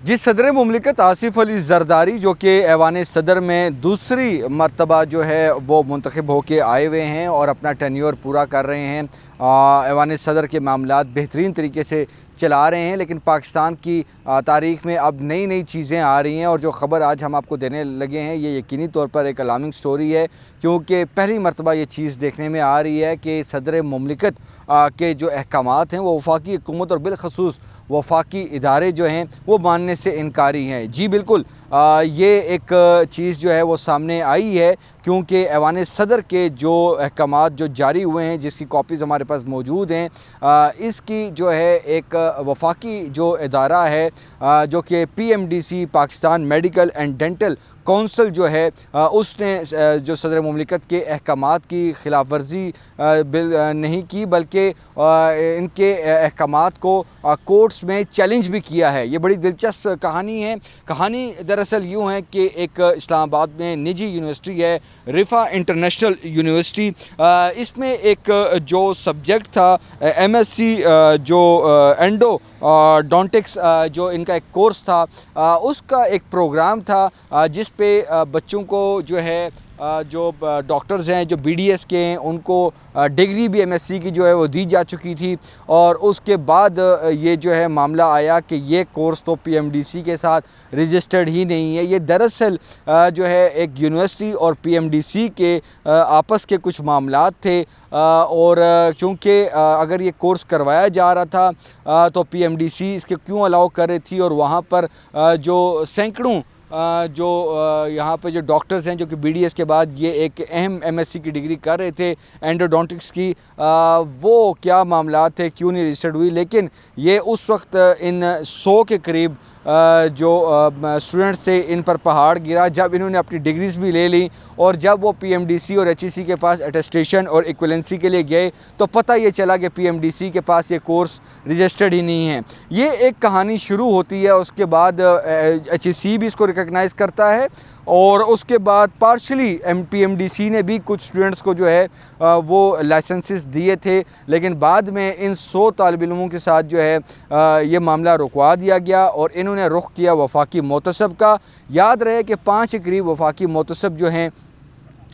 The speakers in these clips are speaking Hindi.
जी, सदर मुमलिकत आसिफ अली ज़रदारी जो कि ऐवान सदर में दूसरी मरतबा जो है वो मुंतखब होके आए हुए हैं और अपना टेन्योर पूरा कर रहे हैं। ऐवान सदर के मामलात बेहतरीन तरीके से चला रहे हैं, लेकिन पाकिस्तान की तारीख़ में अब नई नई चीज़ें आ रही हैं और जो ख़बर आज हम आपको देने लगे हैं ये यकीनी तौर पर एक अलार्मिंग स्टोरी है, क्योंकि पहली मरतबा ये चीज़ देखने में आ रही है कि सदर मुमलिकत के जो अहकामात हैं वो वफाकी हुकूमत और बिलखसूस वफाकी इदारे जो हैं वो मानने से इनकारी हैं। जी बिल्कुल, ये एक चीज़ जो है वो सामने आई है, क्योंकि ऐवान सदर के जो अहकामात जो जारी हुए हैं जिसकी कॉपीज़ हमारे पास मौजूद हैं, इसकी जो है एक वफाकी जो इदारा है जो कि PMDC Pakistan medical and dental council जो है उसने जो सदर मुमलिकत के अहकामात की खिलाफ वर्जी नहीं की, बल्कि इनके अहकामात को कोर्ट्स में चैलेंज भी किया है। ये बड़ी दिलचस्प कहानी है। कहानी दरअसल यूँ है कि एक इस्लामाबाद में निजी यूनिवर्सिटी है, रिफ़ा इंटरनेशनल यूनिवर्सिटी, इसमें एक जो सब्जेक्ट था MSc जो एंडोडोंटिक्स जो इनका एक कोर्स था, उसका एक प्रोग्राम था जिस पे बच्चों को जो है जो डॉक्टर्स हैं जो BDS के हैं उनको डिग्री भी MSc की जो है वो दी जा चुकी थी। और उसके बाद ये जो है मामला आया कि ये कोर्स तो PMDC के साथ रजिस्टर्ड ही नहीं है। ये दरअसल जो है एक यूनिवर्सिटी और PMDC के आपस के कुछ मामलात थे, और क्योंकि अगर ये कोर्स करवाया जा रहा था तो PMDC इसके क्यों अलाउ कर रही थी, और वहाँ पर जो सैकड़ों जो यहाँ पे जो डॉक्टर्स हैं जो कि BDS के बाद ये एक अहम MSc की डिग्री कर रहे थे एंडोडोंटिक्स की, वो क्या मामला थे, क्यों नहीं रजिस्टर्ड हुई। लेकिन ये उस वक्त इन 100 के करीब जो स्टूडेंट्स थे इन पर पहाड़ गिरा जब इन्होंने अपनी डिग्रीज़ भी ले ली, और जब वो PMDC और HEC के पास अटेस्टेशन और इक्वलेंसी के लिए गए तो पता ये चला कि PMDC के पास ये कोर्स रजिस्टर्ड ही नहीं है। ये एक कहानी शुरू होती है, उसके बाद HEC भी इसको रिकग्नाइज़ करता है, और उसके बाद पार्शली PMDC ने भी कुछ स्टूडेंट्स को जो है वो लाइसेंसेस दिए थे, लेकिन बाद में इन 100 तालिब इल्मों के साथ जो है ये मामला रुकवा दिया गया और इन्होंने रुख किया वफाकी मोतसब का। याद रहे कि 5 के करीब वफाकी मोतसब जो हैं,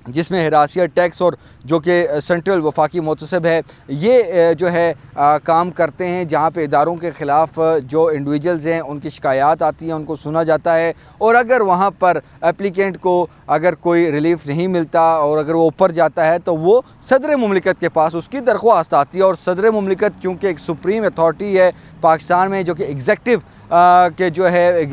जिसमें हिरासिया टैक्स और जो कि सेंट्रल वफाकी मोतसब है, ये जो है काम करते हैं, जहाँ पे इदारों के ख़िलाफ़ जो इंडिविजुअल्स हैं उनकी शिकायत आती हैं, उनको सुना जाता है, और अगर वहाँ पर एप्लीकेंट को अगर कोई रिलीफ नहीं मिलता और अगर वो ऊपर जाता है तो वो सदर मुमलिकत के पास उसकी दरख्वास्त आती है। और सदर मुमलिकत चूँकि एक सुप्रीम अथॉरिटी है पाकिस्तान में, जो कि एग्जेक्टिव के जो है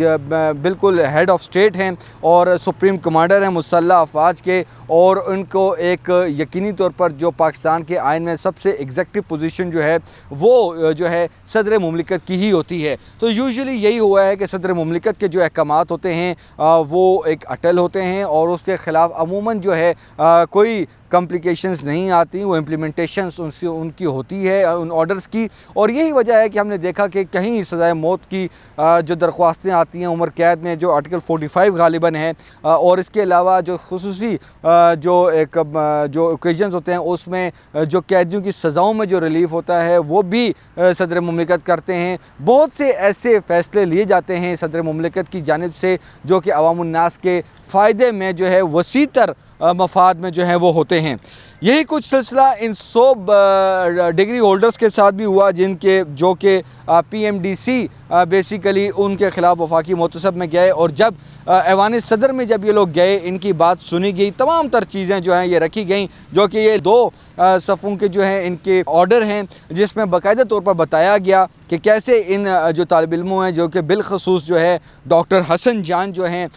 बिल्कुल हेड ऑफ स्टेट हैं और सुप्रीम कमांडर हैं मुसल्लह अफवाज के, और उनको एक यकीनी तौर पर जो पाकिस्तान के आइन में सबसे एग्जेक्टिव पोजीशन जो है वो जो है सदर मुमलिकत की ही होती है। तो यूजुअली यही हुआ है कि सदर मुमलिकत के जो अहकामात होते हैं वो एक अटल होते हैं और उसके ख़िलाफ़ अमूमन जो है कोई कॉम्प्लिकेशंस नहीं आती, वो इम्प्लीमेंटेशंस उनकी होती है उन ऑर्डर्स की। और यही वजह है कि हमने देखा कि कहीं सज़ाए मौत की जो दरख्वास्तें आती हैं उम्र कैद में, जो आर्टिकल 45 गालिबन है, और इसके अलावा जो खुसूसी जो एक जो ओकेजन्स होते हैं उसमें जो कैदियों की सज़ाओं में जो रिलीफ होता है वो भी सदर मुमलिकत करते हैं। बहुत से ऐसे फ़ैसले लिए जाते हैं सदर मुमलिकत की जानिब से जो कि अवामुन्नास के फ़ायदे में जो है वसी तर मफाद में जो है वो होते हैं। यही कुछ सिलसिला इन 100 डिग्री होल्डर्स के साथ भी हुआ, जिनके जो कि PMDC बेसिकली उनके ख़िलाफ़ वफाकी मोतसब में गए, और जब ऐवान सदर में जब ये लोग गए इनकी बात सुनी गई, तमाम तर चीज़ें जो हैं ये रखी गई, जो कि ये 2 सफ़ों के जो हैं इनके ऑर्डर हैं, जिसमें बाकायदा तौर पर बताया गया कि कैसे इन जो तालिब इल्मों हैं, जो कि बिलखसूस जो है डॉक्टर हसन जान जो हैं,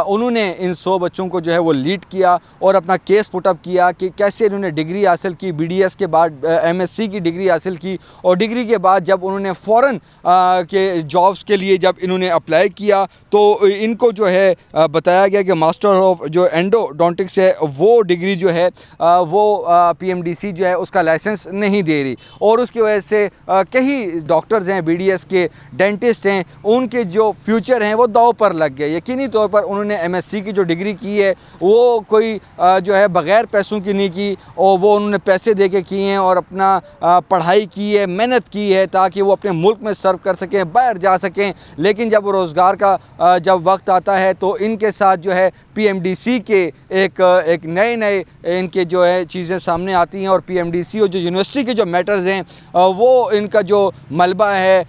उन्होंने इन 100 बच्चों को जो है वो लीड किया और अपना केस पुटअप किया कि कैसे इन्होंने डिग्री हासिल की, BDS के बाद MSc की डिग्री हासिल की, और डिग्री के बाद जब उन्होंने फ़ौरन के जॉब्स के लिए जब इन्होंने अप्लाई किया तो इनको जो है बताया गया कि मास्टर ऑफ जो एंडोडोंटिक्स है वो डिग्री जो है वो PMDC जो है उसका लाइसेंस नहीं दे रही, और उसकी वजह से कई डॉक्टर्स हैं, BDS के डेंटिस्ट हैं, उनके जो फ्यूचर हैं वो दाव पर लग गए। यकीनी तौर पर उन्होंने MSc की जो डिग्री की है वो कोई जो है बग़ैर पैसों की नहीं की, और वो उन्होंने पैसे दे के किए हैं और अपना पढ़ाई की है, मेहनत की है ताकि वो अपने मुल्क में सर्व कर सकें, बाहर जा सकें। लेकिन जब रोज़गार का जब वक्त आता है तो इनके साथ जो है PMDC के एक नए इनके जो है चीज़ें सामने आती हैं और PMDC और जो यूनिवर्सिटी के जो मैटर्स हैं वो इनका जो मलबा है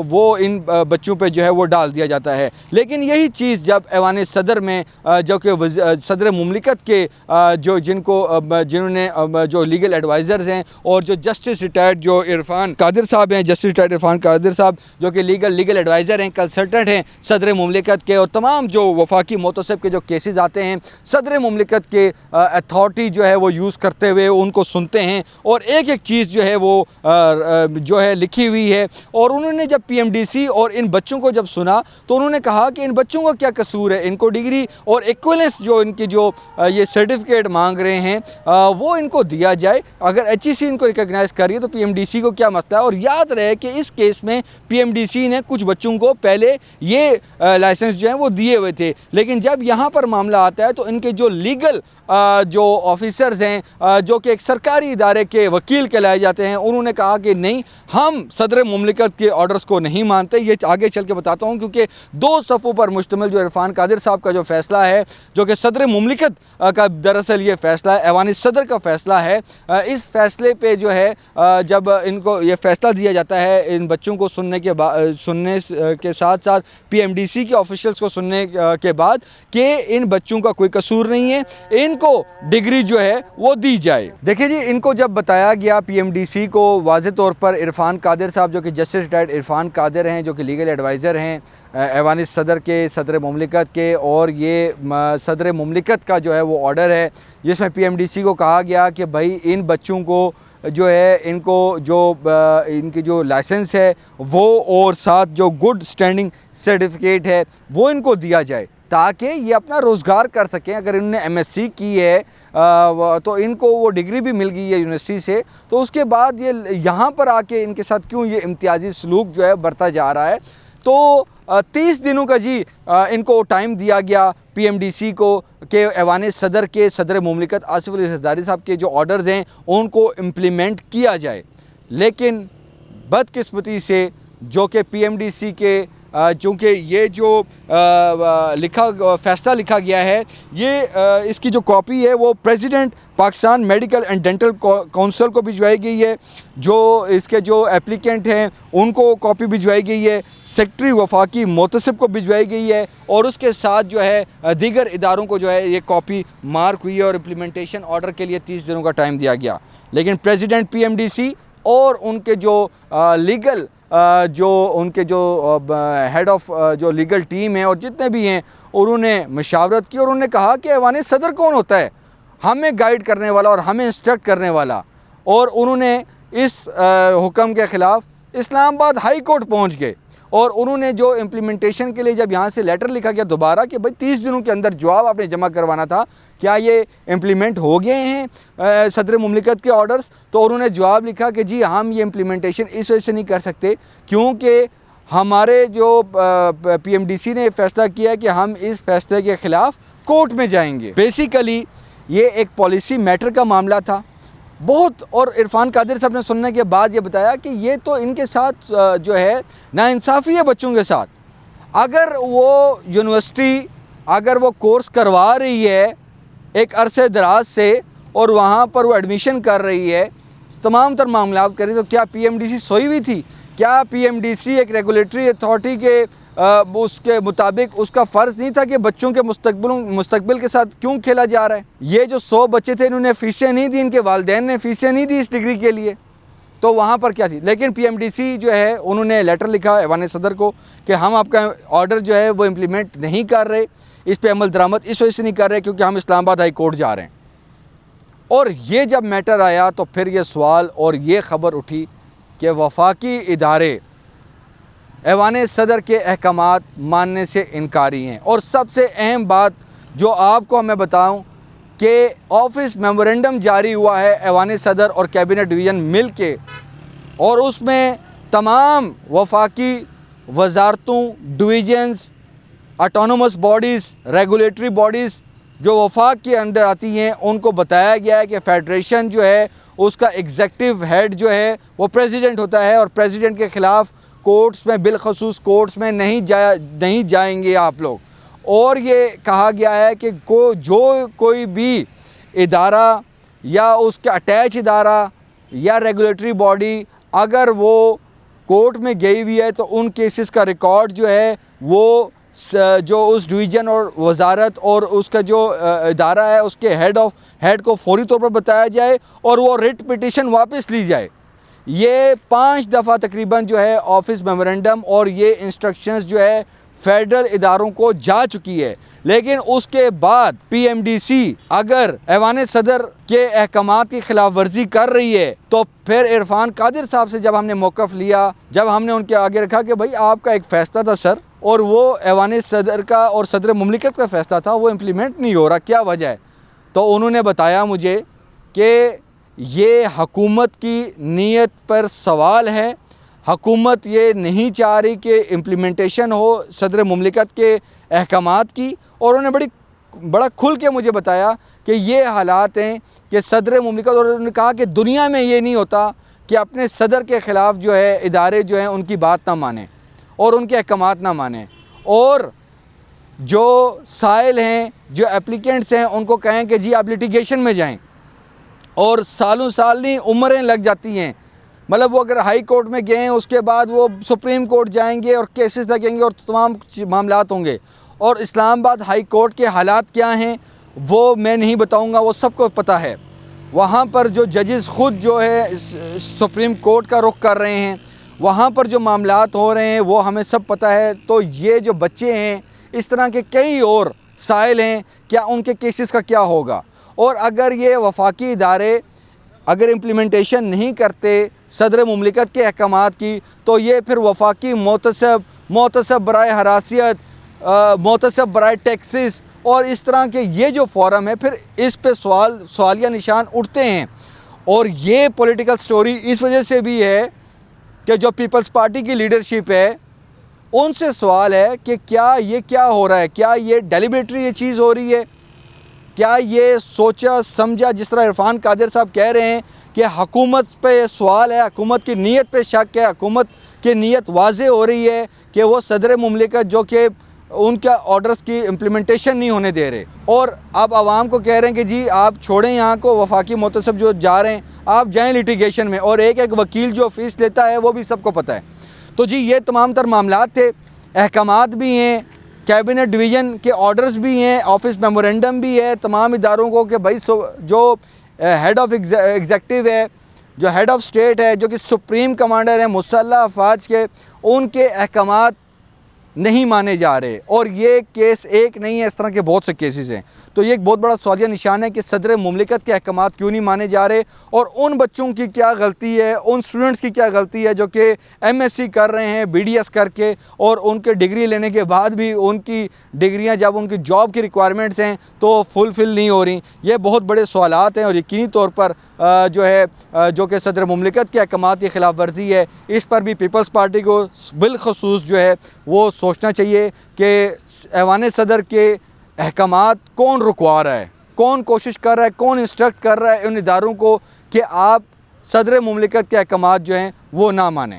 वो इन बच्चों पे जो है वो डाल दिया जाता है। लेकिन यही चीज़ जब ऐवान सदर में जो कि सदर मुमलिकत के जो जिन्होंने जो लीगल एडवाइज़र्स हैं और जो जस्टिस रिटायर्ड जो इरफान कादिर साहब हैं, जस्टिस रिटायर्ड इरफान कादिर साहब जो कि लीगल एडवाइज़र हैं, कंसल्टेंट हैं सदर मुमलिकत के, और तमाम जो वफाकी मोतसिब के जो केसेस आते हैं सदर मुमलिकत के अथॉरिटी जो है वो यूज़ करते हुए उनको सुनते हैं और एक एक चीज़ जो है वो जो है लिखी हुई है। और उन्होंने जब PMDC और इन बच्चों को जब सुना तो उन्होंने कहा कि इन बच्चों का क्या कसूर है, इनको डिग्री और इक्वलेंस जो इनकी जो ये सर्टिफिकेट मांग रहे हैं वो इनको दिया जाए। अगर HEC इनको रिकग्नाइज़ कर रही है तो PMDC को क्या मसला है। और याद रहे कि इस केस में PMDC ने कुछ बच्चों को पहले ये लाइसेंस जो है वो दिए हुए थे, लेकिन जब यहाँ पर मामला आता है तो इनके जो लीगल जो ऑफिसर्स हैं जो कि एक सरकारी इदारे के वकील कहलाए जाते हैं, उन्होंने कहा कि नहीं, हम सदर मुमलिकत के ऑर्डर्स को नहीं मानते। ये आगे चल के बताता हूँ, क्योंकि 2 सफ़ों पर मुश्तमिल जो इरफान कादिर साहब का जो फ़ैसला है जो कि सदर मुमलिकत का दरअसल ये फ़ैसला है, ऐवान सदर का फ़ैसला है। इस फ़ैसले पे जो है जब इनको ये फ़ैसला दिया जाता है इन बच्चों को सुनने के साथ साथ PMDC के ऑफिशियल्स को सुनने के बाद कि इन बच्चों का कोई कसूर नहीं है, इनको डिग्री जो है वो दी जाए। देखिए जी, इनको जब बताया गया PMDC को वाज़े तौर पर इरफान कादिर साहब जो कि जस्टिस रिटायर्ड इरफान कादिर हैं जो कि लीगल एडवाइज़र हैं ऐवान सदर के, सदर मुमलिकत के, और ये सदर मुमलिकत का जो है वो ऑर्डर है जिसमें PMDC को कहा गया कि भाई इन बच्चों को जो है इनको जो इनकी जो लाइसेंस है वो और साथ जो गुड स्टैंडिंग सर्टिफिकेट है वो इनको दिया जाए ताकि ये अपना रोज़गार कर सकें। अगर इन्होंने MSc की है तो इनको वो डिग्री भी मिल गई है यूनिवर्सिटी से, तो उसके बाद ये यहाँ पर आके इनके साथ क्यों ये इम्तियाजी सलूक जो है बरता जा रहा है। तो 30 दिनों का जी इनको टाइम दिया गया PMDC को कि ऐवान सदर के सदर मुमलिकत आसिफ अली ज़रदारी साहब के जो ऑर्डर्स हैं उनको इम्प्लीमेंट किया जाए। लेकिन बदकिस्मती से जो कि PMDC के चूँकि ये जो फ़ैसला लिखा गया है ये इसकी जो कॉपी है वो president Pakistan medical and dental council को भिजवाई गई है, जो इसके जो एप्लीकेंट हैं उनको कॉपी भिजवाई गई है, सेक्रेटरी वफाकी मोतसिब को भिजवाई गई है, और उसके साथ जो है दीगर इदारों को जो है ये कॉपी मार्क हुई है और इम्प्लीमेंटेशन ऑर्डर के लिए 30 दिनों का टाइम दिया गया। लेकिन प्रेसिडेंट PMDC और उनके जो लीगल जो उनके जो हेड ऑफ जो लीगल टीम है और जितने भी हैं उन्होंने मशावरत की और उन्होंने कहा कि ऐवान सदर कौन होता है, हमें गाइड करने वाला और हमें इंस्ट्रक्ट करने वाला। और उन्होंने इस हुक्म के ख़िलाफ़ इस्लामाबाद हाई कोर्ट पहुँच गए और उन्होंने जो इम्प्लीमेंटेशन के लिए जब यहाँ से लेटर लिखा गया दोबारा कि भाई 30 दिनों के अंदर जवाब आपने जमा करवाना था, क्या ये इम्प्लीमेंट हो गए हैं सदर मुमलिकत के ऑर्डर्स, तो उन्होंने जवाब लिखा कि जी हम ये इम्प्लीमेंटेशन इस वजह से नहीं कर सकते क्योंकि हमारे जो PMDC ने फ़ैसला किया कि हम इस फैसले के ख़िलाफ़ कोर्ट में जाएंगे। बेसिकली ये एक पॉलिसी मैटर का मामला था बहुत। और इरफान कादिर साहब ने सुनने के बाद ये बताया कि ये तो इनके साथ जो है नाइंसाफ़ी है बच्चों के साथ। अगर वो यूनिवर्सिटी अगर वो कोर्स करवा रही है एक अरसे दराज से और वहाँ पर वो एडमिशन कर रही है, तमाम तर मामला कर रही है, तो क्या PMDC सोई हुई थी? क्या PMDC एक रेगुलेटरी अथॉरिटी के उसके मुताबिक उसका फ़र्ज़ नहीं था कि बच्चों के मुस्तकबिल के साथ क्यों खेला जा रहा है? ये जो 100 बच्चे थे इन्होंने फ़ीसें नहीं दी, इनके वालिदैन ने फ़ीसें नहीं दी इस डिग्री के लिए, तो वहाँ पर क्या थी? लेकिन PMDC जो है उन्होंने लेटर लिखा ऐवान सदर को कि हम आपका ऑर्डर जो है वो इम्प्लीमेंट नहीं कर रहे, इस पर अमल दरामद इस वजह से नहीं कर रहे क्योंकि हम इस्लामाबाद हाई कोर्ट जा रहे हैं। और ये जब मैटर आया तो फिर ये सवाल और ये ख़बर उठी कि वफाकी इदारे ऐवान सदर के अहकामात मानने से इनकारी हैं। और सबसे अहम बात जो आपको मैं बताऊं कि ऑफिस मेमोरेंडम जारी हुआ है ऐवान सदर और कैबिनेट डिवीज़न मिल के, और उसमें तमाम वफाकी वजारतों, divisions, autonomous bodies, regulatory bodies जो वफाक के अंडर आती हैं उनको बताया गया है कि फ़ेडरेशन जो है उसका एग्जेक्टिव हेड जो है वो प्रेसिडेंट होता है और प्रेसिडेंट के ख़िलाफ़ कोर्ट्स में, बिलखसूस कोर्ट्स में नहीं जाएंगे आप लोग। और ये कहा गया है कि कोई भी इदारा या उसका अटैच इदारा या रेगुलेटरी बॉडी अगर वो कोर्ट में गई हुई है तो उन केसेस का रिकॉर्ड जो है वो जो उस डिवीज़न और वजारत और उसका जो इदारा है उसके हेड को फौरी तौर पर बताया जाए और वो रिट पिटिशन वापस ली जाए। ये 5 दफ़ा तकरीबन जो है ऑफिस मेमोरेंडम और ये इंस्ट्रक्शंस जो है फेडरल इदारों को जा चुकी है, लेकिन उसके बाद पीएमडीसी अगर ऐवान सदर के अहकामात की खिलाफ वर्जी कर रही है तो फिर इरफान कादिर साहब से जब हमने मौक़िफ़ लिया, जब हमने उनके आगे रखा कि भाई आपका एक फ़ैसला था सर और वो ऐवान सदर का और सदर मुमलिकत का फ़ैसला था, वो इम्प्लीमेंट नहीं हो रहा, क्या वजह है? तो उन्होंने बताया मुझे कि ये हुकूमत की नीयत पर सवाल है। हुकूमत ये नहीं चाह रही कि इम्प्लीमेंटेशन हो सदर मुमलिकत के अहकामात की, और उन्होंने बड़ा खुल के मुझे बताया कि ये हालात हैं कि सदर मुमलिकत, और उन्होंने कहा कि दुनिया में ये नहीं होता कि अपने सदर के ख़िलाफ़ जो है इदारे जो हैं उनकी बात ना माने और उनके अहकामात ना माने, और जो साइल हैं, जो एप्लीकेंट्स हैं, उनको कहें कि जी आप लिटिगेशन में जाएं, और सालों साल नहीं उम्रें लग जाती हैं। मतलब वो अगर हाई कोर्ट में गए उसके बाद वो सुप्रीम कोर्ट जाएंगे और केसेस लगेंगे और तमाम मामलात होंगे। और इस्लामाबाद हाई कोर्ट के हालात क्या हैं वो मैं नहीं बताऊंगा, वो सबको पता है। वहाँ पर जो जजेस ख़ुद जो है सुप्रीम कोर्ट का रुख कर रहे हैं, वहाँ पर जो मामलात हो रहे हैं वो हमें सब पता है। तो ये जो बच्चे हैं, इस तरह के कई और साइल हैं, क्या उनके केसेस का क्या होगा? और अगर ये वफाकी इदारे अगर इम्प्लीमेंटेशन नहीं करते सदर मुमलिकत के अहकामात की, तो ये फिर वफाकी मोतसब बराए हरासियत, मोतसब बराए टैक्सेस और इस तरह के ये जो फोरम है, फिर इस पे सवालिया निशान उठते हैं। और ये पॉलिटिकल स्टोरी इस वजह से भी है कि जो पीपल्स पार्टी की लीडरशिप है उनसे सवाल है कि क्या हो रहा है? क्या ये डेलिबरेटली ये चीज़ हो रही है? क्या ये सोचा समझा, जिस तरह इरफान कादिर साहब कह रहे हैं कि हुकूमत पे सवाल है, हुकूमत की नीयत पे शक है, हुकूमत की नीयत वाज़े हो रही है कि वो सदर मुमलिकत जो कि उनका ऑर्डर्स की इम्प्लीमेंटेशन नहीं होने दे रहे, और अब आवाम को कह रहे हैं कि जी आप छोड़ें यहाँ को, वफाकी मोतसब जो जा रहे हैं आप जाएँ लिटिगेशन में, और एक वकील जो फ़ीस लेता है वो भी सबको पता है। तो जी ये तमाम तर मामलात थे, अहकामात भी हैं, कैबिनेट डिवीज़न के ऑर्डर्स भी हैं, ऑफिस मेमोरेंडम भी है तमाम इदारों को कि भाई जो हेड ऑफ़ एग्जेक्टिव है, जो हेड ऑफ़ स्टेट है, जो कि सुप्रीम कमांडर है मुसल्लह अफवाज के, उनके अहकामात नहीं माने जा रहे। और ये केस एक नहीं है, इस तरह के बहुत से केसेस हैं। तो ये एक बहुत बड़ा सवालिया निशान है कि सदर मुमलिकत के अहकामात क्यों नहीं माने जा रहे, और उन बच्चों की क्या गलती है, उन स्टूडेंट्स की क्या गलती है जो कि एमएससी कर रहे हैं बीडीएस करके, और उनके डिग्री लेने के बाद भी उनकी डिग्रियां जब उनकी जॉब की रिक्वायरमेंट्स हैं तो फुलफ़िल नहीं हो रही। ये बहुत बड़े सवालात हैं, और यकीनी तौर पर जो है जो कि सदर मुमलिकत के अहकामात की खिलाफ वर्जी है, इस पर भी पीपल्स पार्टी को बिलखसूस जो है वो सोचना चाहिए कि ऐवान सदर के अहकामात कौन रुकवा रहा है, कौन कोशिश कर रहा है, कौन इंस्ट्रक्ट कर रहा है उन इदारों को कि आप सदर मुमलिकत के अहकामात जो हैं वो ना मानें।